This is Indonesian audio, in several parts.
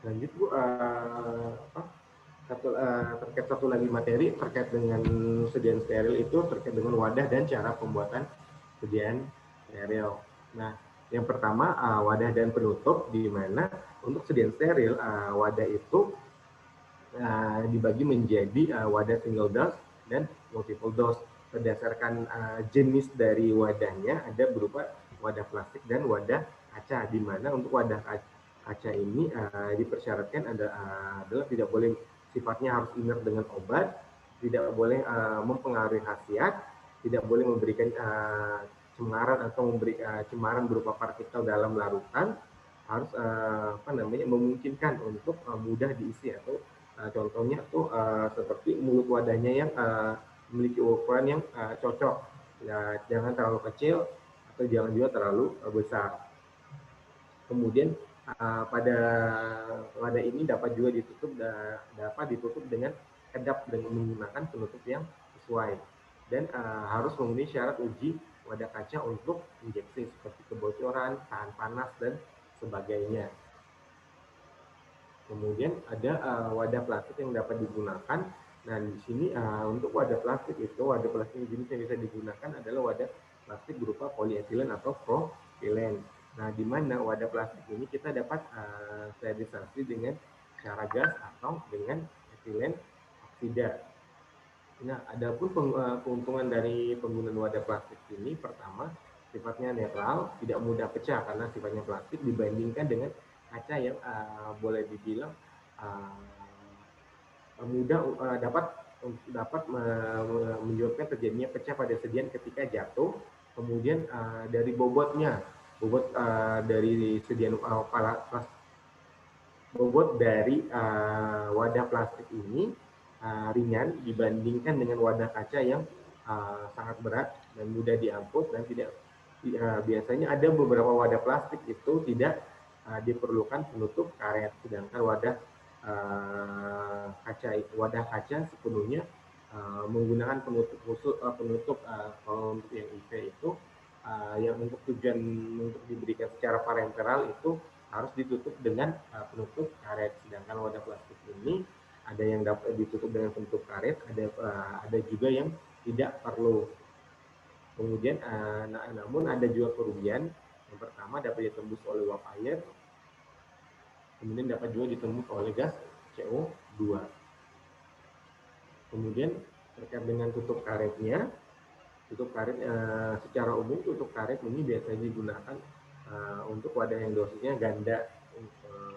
Lanjut Bu, terkait satu lagi materi terkait dengan sediaan steril itu terkait dengan wadah dan cara pembuatan sediaan steril. Nah, yang pertama wadah dan penutup, di mana untuk sediaan steril wadah itu dibagi menjadi wadah single dose dan multiple dose. Berdasarkan jenis dari wadahnya ada berupa wadah plastik dan wadah kaca, di mana untuk wadah kaca ini dipersyaratkan adalah tidak boleh sifatnya harus inert dengan obat, tidak boleh mempengaruhi khasiat, tidak boleh memberikan cemaran atau memberi cemaran berupa partikel dalam larutan, harus memungkinkan untuk mudah diisi atau contohnya tuh seperti mulut wadahnya yang memiliki ukuran yang cocok, ya, jangan terlalu kecil atau jangan juga terlalu besar. Kemudian pada wadah ini dapat juga ditutup dengan kedap dengan menggunakan penutup yang sesuai, dan harus memenuhi syarat uji wadah kaca untuk injeksi seperti kebocoran, tahan panas dan sebagainya. Kemudian ada wadah plastik yang dapat digunakan. Nah, di sini untuk wadah plastik jenis yang bisa digunakan adalah wadah plastik berupa polietilen atau propilen. Nah, di mana wadah plastik ini kita dapat sterilisasi dengan cara gas atau dengan etilen oksida. Nah, adapun keuntungan dari penggunaan wadah plastik ini, pertama, sifatnya netral, tidak mudah pecah karena sifatnya plastik dibandingkan dengan kaca yang boleh dibilang uh, mudah dapat menyebabkan terjadinya pecah pada sedian ketika jatuh. Kemudian dari bobot dari sedian bobot dari wadah plastik ini ringan dibandingkan dengan wadah kaca yang sangat berat dan mudah diangkut, dan biasanya ada beberapa wadah plastik itu tidak diperlukan penutup karet, sedangkan wadah kaca sepenuhnya menggunakan penutup khusus, kalau untuk yang IV itu yang untuk tujuan untuk diberikan secara parenteral itu harus ditutup dengan penutup karet, sedangkan wadah plastik ini ada yang dapat ditutup dengan penutup karet, ada juga yang tidak perlu. Kemudian namun ada juga kerugian. Yang pertama, dapat ditembus oleh uap air, kemudian dapat juga ditembus oleh gas CO2. Kemudian terkait dengan tutup karetnya, secara umum tutup karet ini biasanya digunakan untuk wadah yang dosisnya ganda,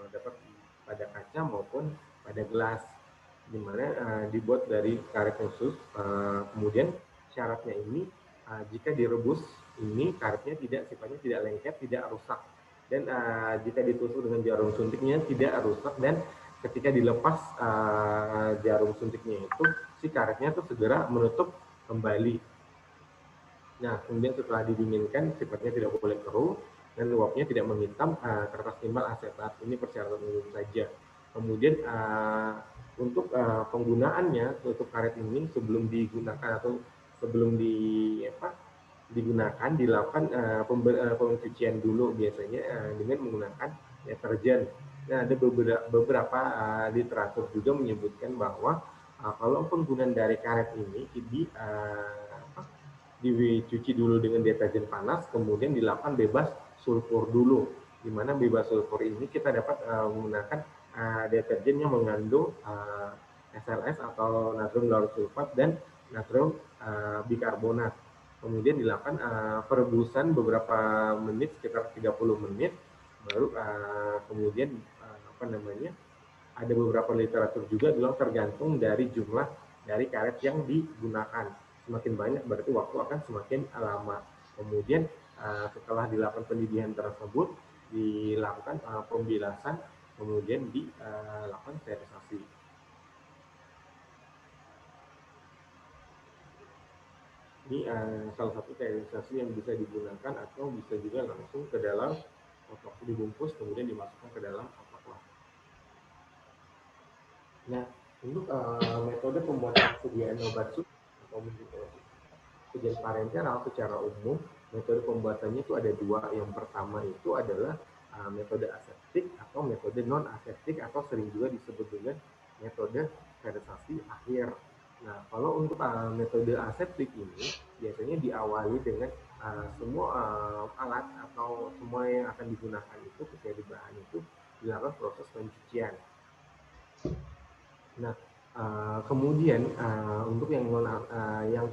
dapat pada kaca maupun pada gelas, di mana dibuat dari karet khusus. Kemudian syaratnya ini jika direbus ini karetnya sifatnya tidak lengket, tidak rusak, dan jika ditusuk dengan jarum suntiknya tidak rusak, dan ketika dilepas jarum suntiknya itu si karetnya tuh segera menutup kembali. Nah, kemudian setelah didinginkan sifatnya tidak boleh keruh dan uapnya tidak menghitam kertas timbal asetat. Ini persyaratan umum saja. Kemudian untuk penggunaannya tutup karet ini sebelum digunakan atau sebelum digunakan dilakukan pencucian dulu, biasanya dengan menggunakan deterjen. Nah, ada beberapa literatur juga menyebutkan bahwa kalau penggunaan dari karet ini dicuci dulu dengan deterjen panas, kemudian dilakukan bebas sulfur dulu, di mana bebas sulfur ini kita dapat menggunakan deterjen yang mengandung SLS atau natrium lauryl sulfat dan natrium bikarbonat. Kemudian dilakukan perebusan beberapa menit, sekitar 30 menit, baru kemudian ada beberapa literatur juga bilang tergantung dari jumlah dari karet yang digunakan. Semakin banyak berarti waktu akan semakin lama. Kemudian setelah dilakukan pendidih tersebut, dilakukan pembilasan, kemudian dilakukan sterilisasi. Ini salah satu sterilisasi yang bisa digunakan atau bisa juga langsung ke dalam kotak dibungkus, kemudian dimasukkan ke dalam kotak plastik. Nah, untuk metode pembuatan sediaan obat susu atau sediaan parenteral secara umum, metode pembuatannya itu ada dua. Yang pertama itu adalah metode aseptik atau metode non aseptik atau sering juga disebut dengan metode sterilisasi akhir. Nah, kalau untuk metode aseptik ini biasanya diawali dengan semua alat atau semua yang akan digunakan itu menjadi bahan itu dilakukan proses pencucian. Nah, kemudian untuk yang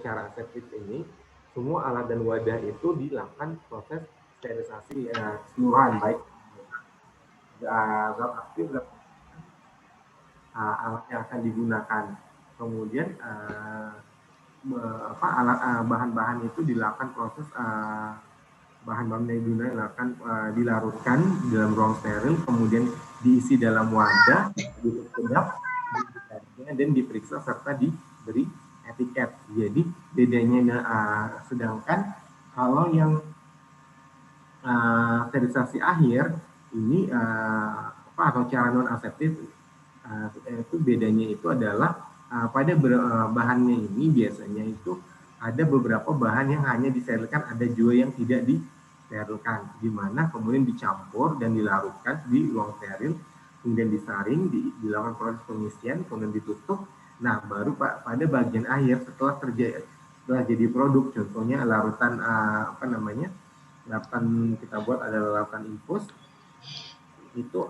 cara aseptik ini, semua alat dan wadah itu dilakukan proses sterilisasi keseluruhan, baik zat aktif, zat alat yang akan digunakan. Kemudian bahan-bahan itu dilakukan proses bahan-bahan yang digunakan dilarutkan di dalam ruang steril, kemudian diisi dalam wadah, ditutup kedap, dan diperiksa serta diberi etiket. Jadi bedanya sedangkan kalau yang sterilisasi akhir ini atau cara non aseptik itu bedanya itu adalah pada bahannya ini biasanya itu ada beberapa bahan yang hanya disterilkan, ada juga yang tidak disterilkan, di mana kemudian dicampur dan dilarutkan di ruang steril, kemudian disaring, dilakukan proses pengisian, kemudian ditutup. Nah, baru pada bagian akhir setelah jadi produk, contohnya larutan larutan kita buat adalah larutan infus, itu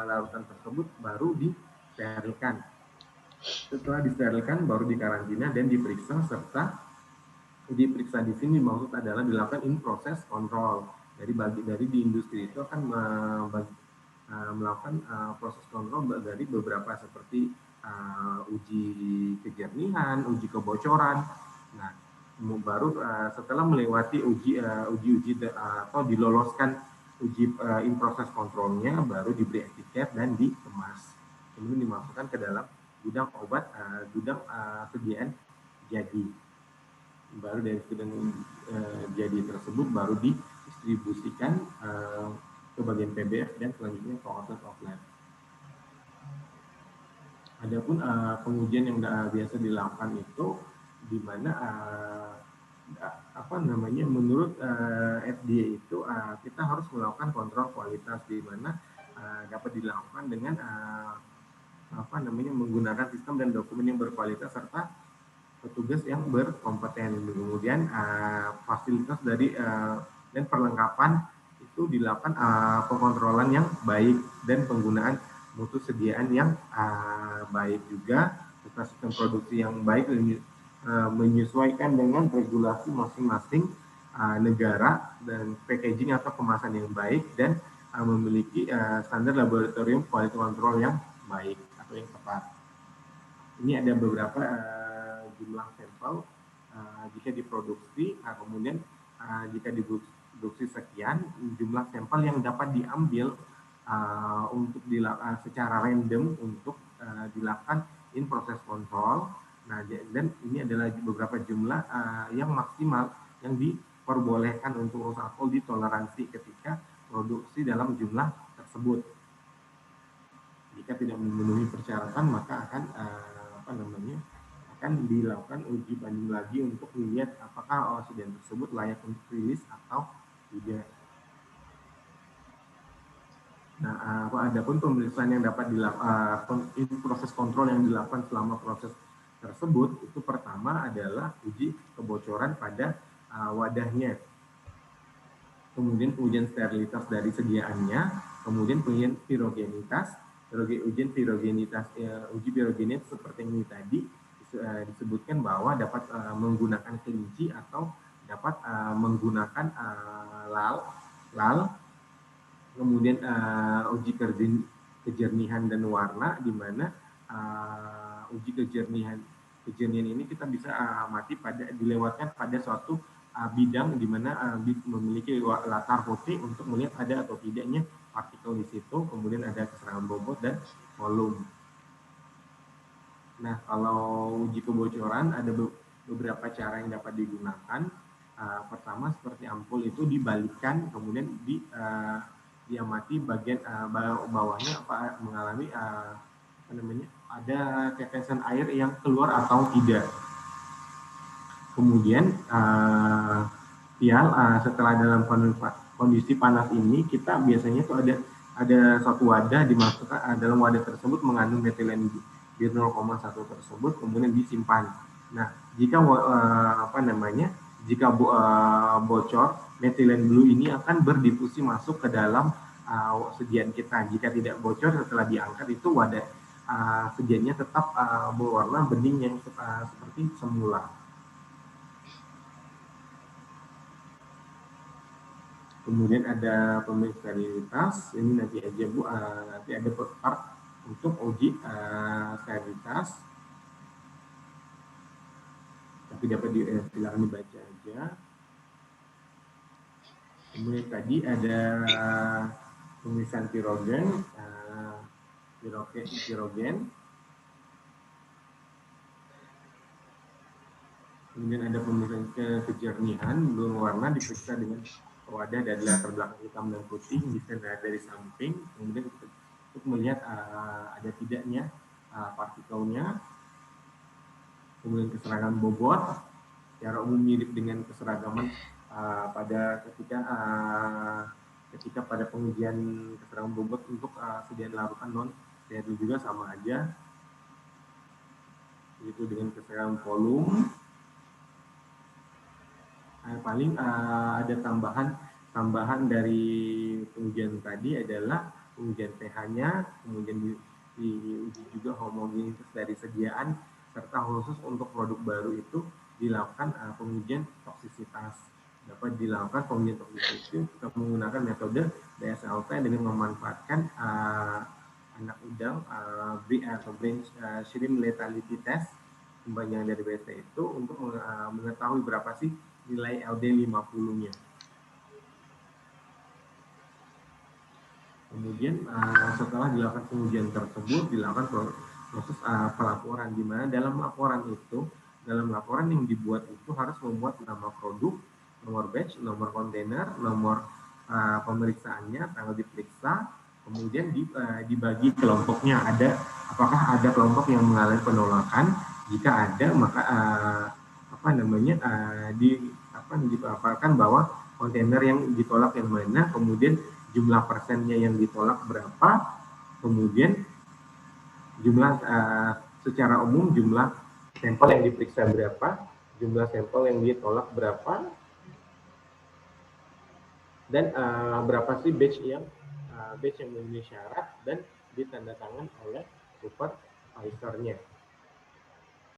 larutan tersebut baru disterilkan. Setelah disterilkan baru dikarantina dan diperiksa, serta diperiksa di sini maksud adalah dilakukan in proses kontrol. Dari di industri itu akan melakukan proses kontrol dari beberapa seperti uji kejernihan, uji kebocoran. Nah, baru setelah melewati uji atau diloloskan uji in proses kontrolnya, baru diberi etiket dan dikemas, kemudian dimasukkan ke dalam gudang obat, gudang sediaan jadi. Baru dari gudang jadi tersebut baru didistribusikan ke bagian PBF dan selanjutnya ke outlet. Adapun pengujian yang biasa dilakukan itu di mana menurut FDA itu kita harus melakukan kontrol kualitas, di mana dapat dilakukan dengan menggunakan sistem dan dokumen yang berkualitas serta petugas yang berkompeten. Kemudian fasilitas dari dan perlengkapan itu dilakukan pengontrolan yang baik dan penggunaan mutu sediaan yang baik juga, serta sistem produksi yang baik menyesuaikan dengan regulasi masing-masing negara, dan packaging atau kemasan yang baik, dan memiliki standar laboratorium quality control yang baik atau yang tepat. Ini ada beberapa jumlah sampel jika diproduksi, kemudian jika diproduksi sekian jumlah sampel yang dapat diambil untuk secara random untuk dilakukan in proses kontrol. Nah, dan ini adalah beberapa jumlah yang maksimal yang diperbolehkan untuk alkohol ditoleransi ketika produksi dalam jumlah tersebut. Jika tidak memenuhi persyaratan, maka akan akan dilakukan uji banding lagi untuk melihat apakah sediaan tersebut layak untuk rilis atau tidak. Nah, adapun pemeriksaan yang dapat dilakukan, proses kontrol yang dilakukan selama proses tersebut, itu pertama adalah uji kebocoran pada wadahnya, kemudian ujian sterilitas dari sediaannya, kemudian ujian pirogenitas. Uji pirogenitas seperti yang ini tadi disebutkan bahwa dapat menggunakan kelinci atau dapat menggunakan lal. Kemudian uji kejernihan dan warna, di mana uji kejernihan ini kita bisa amati dilewatkan pada suatu bidang di mana memiliki latar putih untuk melihat ada atau tidaknya partikel di situ, kemudian ada keserangan bobot dan volume. Nah, kalau uji kebocoran ada beberapa cara yang dapat digunakan. Pertama, seperti ampul itu dibalikkan, kemudian diamati bagian bawahnya mengalami ada tetesan air yang keluar atau tidak. Kemudian setelah dalam kondisi panas ini kita biasanya tuh ada suatu wadah dimasukkan dalam wadah tersebut mengandung metilen bir 0,1 tersebut kemudian disimpan. Nah, jika jika bocor, metilen blue ini akan berdifusi masuk ke dalam sedian kita. Jika tidak bocor setelah diangkat itu wadah sediannya tetap berwarna bening yang seperti semula. Kemudian ada pemeriksaan sterilitas, ini nanti aja Bu, nanti ada part untuk uji sterilitas. Tapi dapat silakan dibaca aja. Kemudian tadi ada pemeriksaan pirogen, Kemudian ada pemeriksaan kejernihan, berwarna diperiksa dengan wadah dari latar belakang hitam dan putih, bisa dari samping, kemudian untuk melihat ada tidaknya partikelnya. Kemudian keseragaman bobot, secara umum mirip dengan keseragaman pada ketika pada pengujian keseragaman bobot untuk sediaan larutan non steril juga sama aja. Itu dengan keseragaman volume. Paling ada tambahan dari pengujian tadi adalah pengujian pH-nya, kemudian diuji juga homogenitas dari sediaan, serta khusus untuk produk baru itu dilakukan pengujian toksisitas. Dapat dilakukan pengujian toksisitas kita menggunakan metode BSLT dengan memanfaatkan anak udang atau brain shrimp lethality test, pembagian dari BST itu untuk mengetahui berapa sih nilai LD50-nya. Kemudian setelah dilakukan pengujian tersebut, dilakukan proses pelaporan, di mana dalam laporan yang dibuat itu harus memuat nama produk, nomor batch, nomor kontainer, nomor pemeriksaannya, tanggal diperiksa, kemudian dibagi kelompoknya. Apakah ada kelompok yang mengalami penolakan? Jika ada, maka dipaparkan bahwa kontainer yang ditolak yang mana, kemudian jumlah persennya yang ditolak berapa, kemudian jumlah secara umum jumlah sampel yang diperiksa berapa, jumlah sampel yang ditolak berapa, dan berapa sih batch yang memenuhi syarat dan ditandatangan oleh supervisornya.